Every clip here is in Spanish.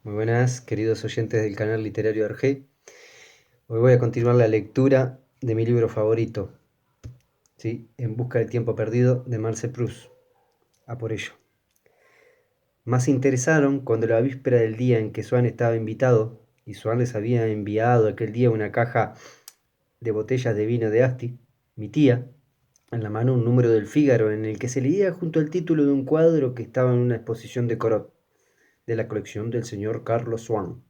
Muy buenas, queridos oyentes del canal literario Arge. Hoy voy a continuar la lectura de mi libro favorito, ¿sí? En busca del tiempo perdido, de Marcel Proust. A por ello. Más se interesaron cuando la víspera del día en que Swann estaba invitado, y Swann les había enviado aquel día una caja de botellas de vino de Asti, mi tía, en la mano un número del Fígaro en el que se leía junto al título de un cuadro que estaba en una exposición de Corot, de la colección del señor Carlos Swann.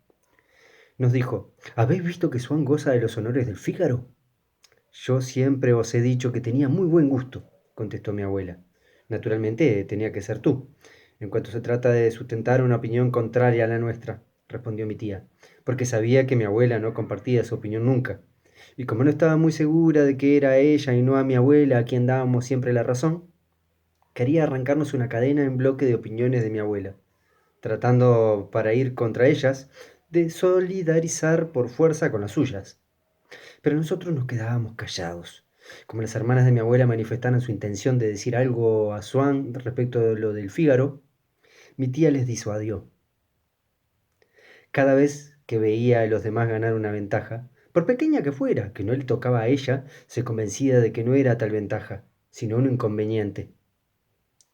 Nos dijo: ¿habéis visto que Swann goza de los honores del Fígaro? Yo siempre os he dicho que tenía muy buen gusto, contestó mi abuela. Naturalmente tenía que ser tú, en cuanto se trata de sustentar una opinión contraria a la nuestra, respondió mi tía, porque sabía que mi abuela no compartía su opinión nunca. Y como no estaba muy segura de que era a ella y no a mi abuela a quien dábamos siempre la razón, quería arrancarnos una cadena en bloque de opiniones de mi abuela, tratando, para ir contra ellas, de solidarizar por fuerza con las suyas. Pero nosotros nos quedábamos callados. Como las hermanas de mi abuela manifestaron su intención de decir algo a Swann respecto de lo del Fígaro, mi tía les disuadió. Cada vez que veía a los demás ganar una ventaja, por pequeña que fuera, que no le tocaba a ella, se convencía de que no era tal ventaja, sino un inconveniente.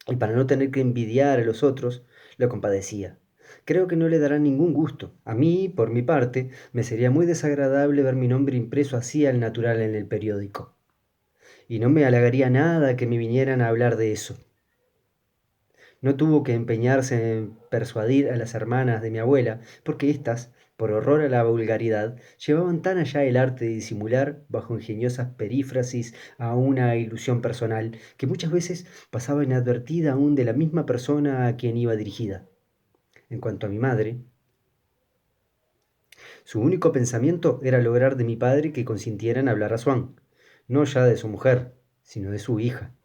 Y para no tener que envidiar a los otros, lo compadecía. Creo que no le dará ningún gusto. A mí, por mi parte, me sería muy desagradable ver mi nombre impreso así al natural en el periódico. Y no me halagaría nada que me vinieran a hablar de eso. No tuvo que empeñarse en persuadir a las hermanas de mi abuela, porque éstas, por horror a la vulgaridad, llevaban tan allá el arte de disimular, bajo ingeniosas perífrasis, a una ilusión personal, que muchas veces pasaba inadvertida aún de la misma persona a quien iba dirigida. En cuanto a mi madre, su único pensamiento era lograr de mi padre que consintiera en hablar a Swann, no ya de su mujer, sino de su hija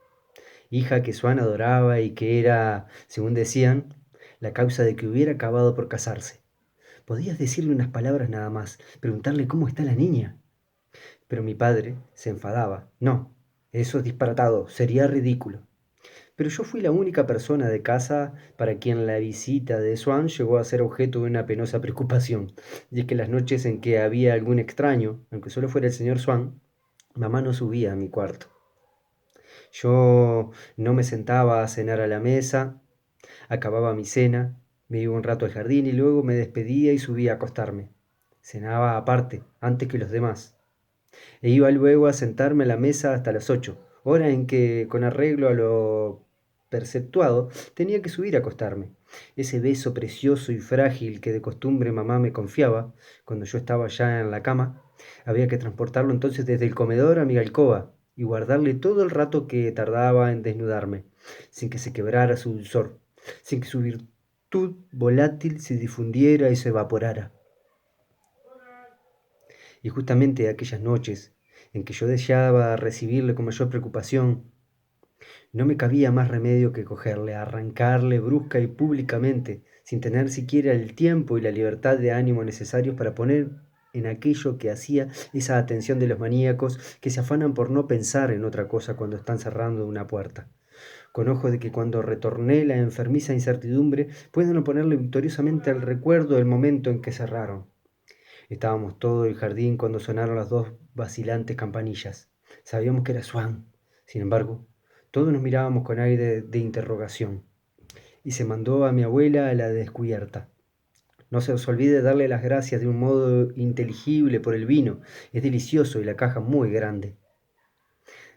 que Swann adoraba y que era, según decían, la causa de que hubiera acabado por casarse. Podías decirle unas palabras nada más, preguntarle cómo está la niña. Pero mi padre se enfadaba. No, eso es disparatado, sería ridículo. Pero yo fui la única persona de casa para quien la visita de Swann llegó a ser objeto de una penosa preocupación, y es que las noches en que había algún extraño, aunque solo fuera el señor Swann, mamá no subía a mi cuarto. Yo no me sentaba a cenar a la mesa, acababa mi cena, me iba un rato al jardín y luego me despedía y subía a acostarme. Cenaba aparte, antes que los demás, e iba luego a sentarme a la mesa hasta las 8, hora en que, con arreglo a lo perceptuado, tenía que subir a acostarme. Ese beso precioso y frágil que de costumbre mamá me confiaba, cuando yo estaba ya en la cama, había que transportarlo entonces desde el comedor a mi alcoba y guardarle todo el rato que tardaba en desnudarme, sin que se quebrara su dulzor, sin que su virtud volátil se difundiera y se evaporara. Y justamente aquellas noches en que yo deseaba recibirle con mayor preocupación, no me cabía más remedio que cogerle, arrancarle brusca y públicamente, sin tener siquiera el tiempo y la libertad de ánimo necesarios para poner en aquello que hacía esa atención de los maníacos que se afanan por no pensar en otra cosa cuando están cerrando una puerta, con ojo de que cuando retorné la enfermiza incertidumbre puedan oponerle victoriosamente al recuerdo del momento en que cerraron. Estábamos todo el jardín cuando sonaron las dos vacilantes campanillas. Sabíamos que era Swann. Sin embargo, todos nos mirábamos con aire de interrogación. Y se mandó a mi abuela a la descubierta. No se os olvide darle las gracias de un modo inteligible por el vino. Es delicioso y la caja muy grande.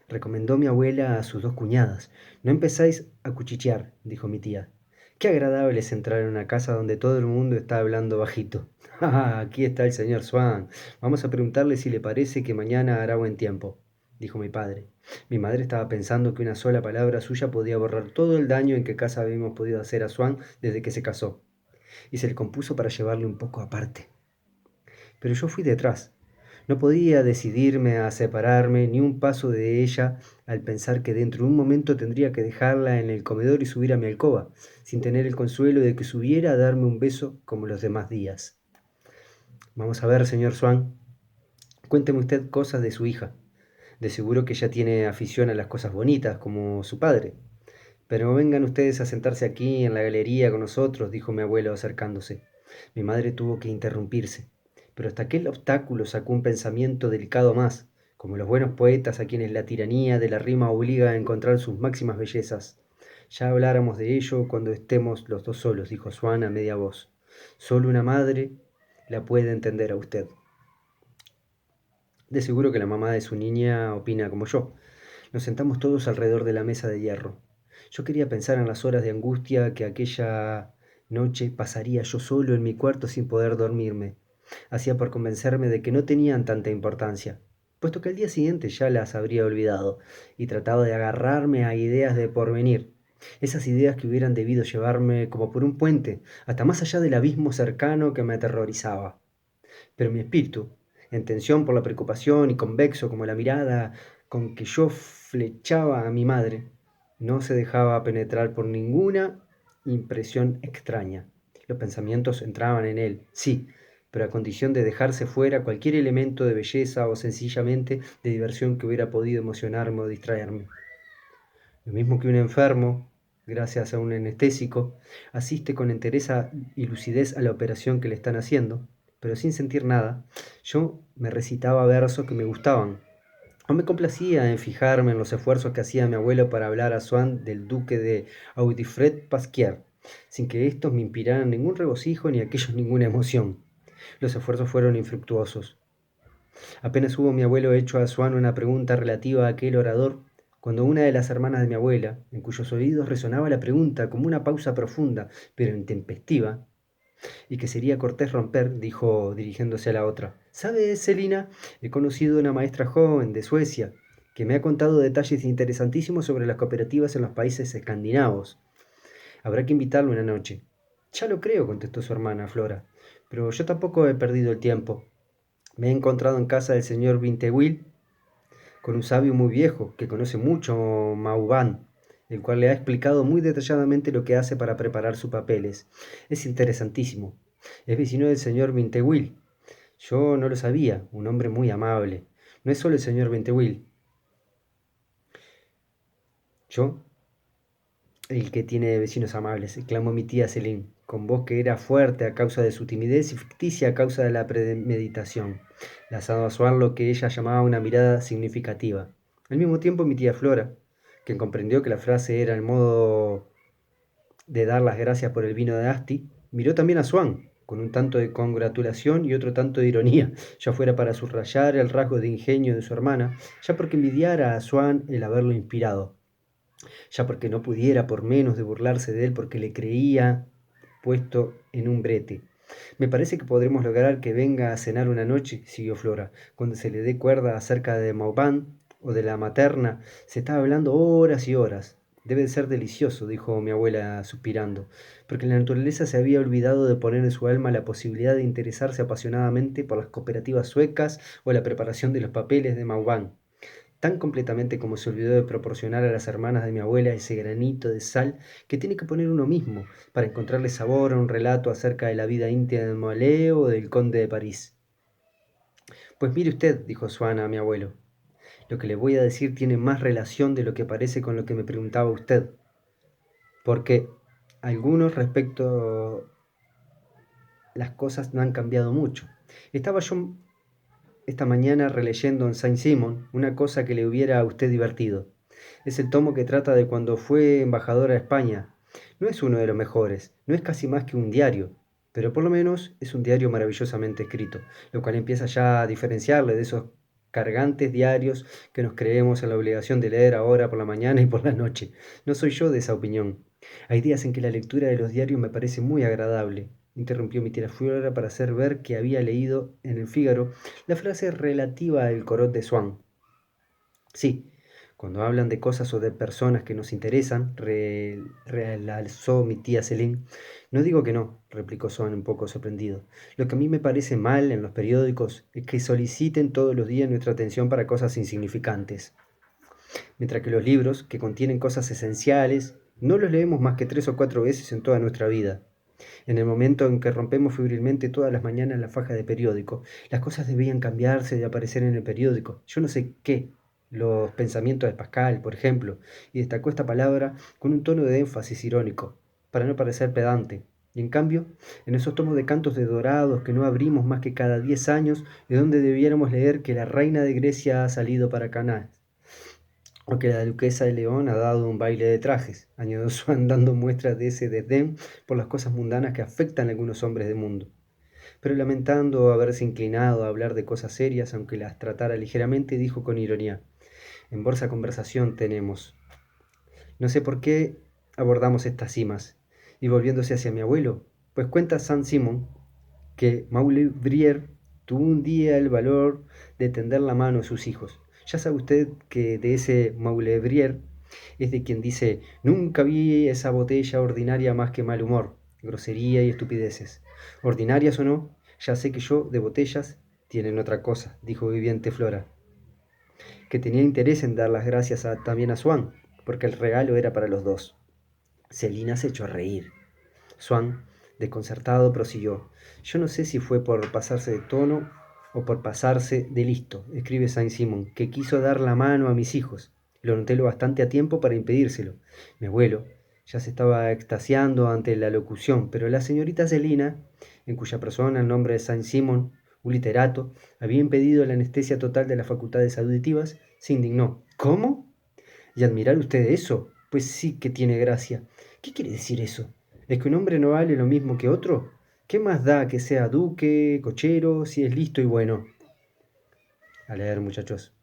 Recomendó mi abuela a sus dos cuñadas. No empezáis a cuchichear, dijo mi tía. Qué agradable es entrar en una casa donde todo el mundo está hablando bajito. Ah, aquí está el señor Swann. Vamos a preguntarle si le parece que mañana hará buen tiempo, dijo mi padre. Mi madre estaba pensando que una sola palabra suya podía borrar todo el daño en que casa habíamos podido hacer a Swann desde que se casó, y se le compuso para llevarle un poco aparte. Pero yo fui detrás. No podía decidirme a separarme ni un paso de ella al pensar que dentro de un momento tendría que dejarla en el comedor y subir a mi alcoba, sin tener el consuelo de que subiera a darme un beso como los demás días. Vamos a ver, señor Swann, cuénteme usted cosas de su hija. De seguro que ella tiene afición a las cosas bonitas, como su padre. Pero vengan ustedes a sentarse aquí en la galería con nosotros, dijo mi abuelo acercándose. Mi madre tuvo que interrumpirse, pero hasta aquel obstáculo sacó un pensamiento delicado más, como los buenos poetas a quienes la tiranía de la rima obliga a encontrar sus máximas bellezas. Ya habláramos de ello cuando estemos los dos solos, dijo Swann a media voz. Solo una madre la puede entender a usted. De seguro que la mamá de su niña opina como yo. Nos sentamos todos alrededor de la mesa de hierro. Yo quería pensar en las horas de angustia que aquella noche pasaría yo solo en mi cuarto sin poder dormirme. Hacía por convencerme de que no tenían tanta importancia, puesto que al día siguiente ya las habría olvidado, y trataba de agarrarme a ideas de porvenir, esas ideas que hubieran debido llevarme como por un puente, hasta más allá del abismo cercano que me aterrorizaba. Pero mi espíritu, en tensión por la preocupación y convexo como la mirada con que yo flechaba a mi madre, no se dejaba penetrar por ninguna impresión extraña. Los pensamientos entraban en él, sí, pero a condición de dejarse fuera cualquier elemento de belleza o sencillamente de diversión que hubiera podido emocionarme o distraerme. Lo mismo que un enfermo, gracias a un anestésico, asiste con entereza y lucidez a la operación que le están haciendo, pero sin sentir nada, yo me recitaba versos que me gustaban. No me complacía en fijarme en los esfuerzos que hacía mi abuelo para hablar a Swann del duque de Audifred Pasquier, sin que estos me inspiraran ningún regocijo ni aquellos ninguna emoción. Los esfuerzos fueron infructuosos. Apenas hubo mi abuelo hecho a Swann una pregunta relativa a aquel orador, cuando una de las hermanas de mi abuela, en cuyos oídos resonaba la pregunta como una pausa profunda, pero intempestiva, y que sería cortés romper, dijo dirigiéndose a la otra: ¿Sabes, Celina? He conocido una maestra joven de Suecia que me ha contado detalles interesantísimos sobre las cooperativas en los países escandinavos. Habrá que invitarlo una noche. Ya lo creo, contestó su hermana Flora, pero yo tampoco he perdido el tiempo. Me he encontrado en casa del señor Vintewill con un sabio muy viejo que conoce mucho Mauban, el cual le ha explicado muy detalladamente lo que hace para preparar sus papeles. Es interesantísimo. Es vecino del señor Vintewill. Yo no lo sabía, un hombre muy amable. No es solo el señor Vintewill. Yo el que tiene vecinos amables, exclamó mi tía Celine, con voz que era fuerte a causa de su timidez y ficticia a causa de la premeditación, lanzando a Swann lo que ella llamaba una mirada significativa. Al mismo tiempo mi tía Flora, que comprendió que la frase era el modo de dar las gracias por el vino de Asti, miró también a Swann, con un tanto de congratulación y otro tanto de ironía, ya fuera para subrayar el rasgo de ingenio de su hermana, ya porque envidiara a Swann el haberlo inspirado, ya porque no pudiera por menos de burlarse de él porque le creía puesto en un brete. Me parece que podremos lograr que venga a cenar una noche, siguió Flora, cuando se le dé cuerda acerca de Mauban o de la materna. Se está hablando horas y horas. Debe de ser delicioso, dijo mi abuela suspirando, porque la naturaleza se había olvidado de poner en su alma la posibilidad de interesarse apasionadamente por las cooperativas suecas o la preparación de los papeles de Mauban tan completamente como se olvidó de proporcionar a las hermanas de mi abuela ese granito de sal que tiene que poner uno mismo para encontrarle sabor a un relato acerca de la vida íntima de Molé o del conde de París. Pues mire usted, dijo Swann a mi abuelo, lo que le voy a decir tiene más relación de lo que parece con lo que me preguntaba usted, porque algunos respecto las cosas no han cambiado mucho. Estaba yo esta mañana releyendo en Saint-Simon una cosa que le hubiera a usted divertido. Es el tomo que trata de cuando fue embajador a España. No es uno de los mejores, no es casi más que un diario, pero por lo menos es un diario maravillosamente escrito, lo cual empieza ya a diferenciarle de esos cargantes diarios que nos creemos en la obligación de leer ahora por la mañana y por la noche. No soy yo de esa opinión. Hay días en que la lectura de los diarios me parece muy agradable, interrumpió mi tía Flora para hacer ver que había leído en el Fígaro la frase relativa al corot de Swann. Sí, cuando hablan de cosas o de personas que nos interesan, realzó mi tía Celine. No digo que no, replicó Swann un poco sorprendido. Lo que a mí me parece mal en los periódicos es que soliciten todos los días nuestra atención para cosas insignificantes, mientras que los libros, que contienen cosas esenciales, no los leemos más que 3 o 4 veces en toda nuestra vida. En el momento en que rompemos febrilmente todas las mañanas la faja de periódico, las cosas debían cambiarse de aparecer en el periódico. Yo no sé qué. Los pensamientos de Pascal, por ejemplo, y destacó esta palabra con un tono de énfasis irónico, para no parecer pedante. Y en cambio, en esos tomos de cantos de dorados que no abrimos más que cada 10 años, de donde debiéramos leer que la reina de Grecia ha salido para Canaán, o que la duquesa de León ha dado un baile de trajes, añadió Swan dando muestras de ese desdén por las cosas mundanas que afectan a algunos hombres del mundo, pero lamentando haberse inclinado a hablar de cosas serias, aunque las tratara ligeramente, dijo con ironía: en Borsa Conversación tenemos. No sé por qué abordamos estas cimas. Y volviéndose hacia mi abuelo, pues cuenta Saint-Simon que Maulevrier tuvo un día el valor de tender la mano a sus hijos. Ya sabe usted que de ese Maulevrier es de quien dice: nunca vi esa botella ordinaria más que mal humor, grosería y estupideces. Ordinarias o no, ya sé que yo de botellas tienen otra cosa, dijo viviente Flora, que tenía interés en dar las gracias también a Swan, porque el regalo era para los dos. Celina se echó a reír. Swan, desconcertado, prosiguió: yo no sé si fue por pasarse de tono o por pasarse de listo, escribe Saint-Simon, que quiso dar la mano a mis hijos. Lo noté lo bastante a tiempo para impedírselo. Mi abuelo ya se estaba extasiando ante la locución, pero la señorita Celina, en cuya persona el nombre de Saint-Simon, un literato, había impedido la anestesia total de las facultades auditivas, se indignó. ¿Cómo? ¿Y admirar usted eso? Pues sí que tiene gracia. ¿Qué quiere decir eso? ¿Es que un hombre no vale lo mismo que otro? ¿Qué más da que sea duque, cochero, si es listo y bueno? A leer, muchachos.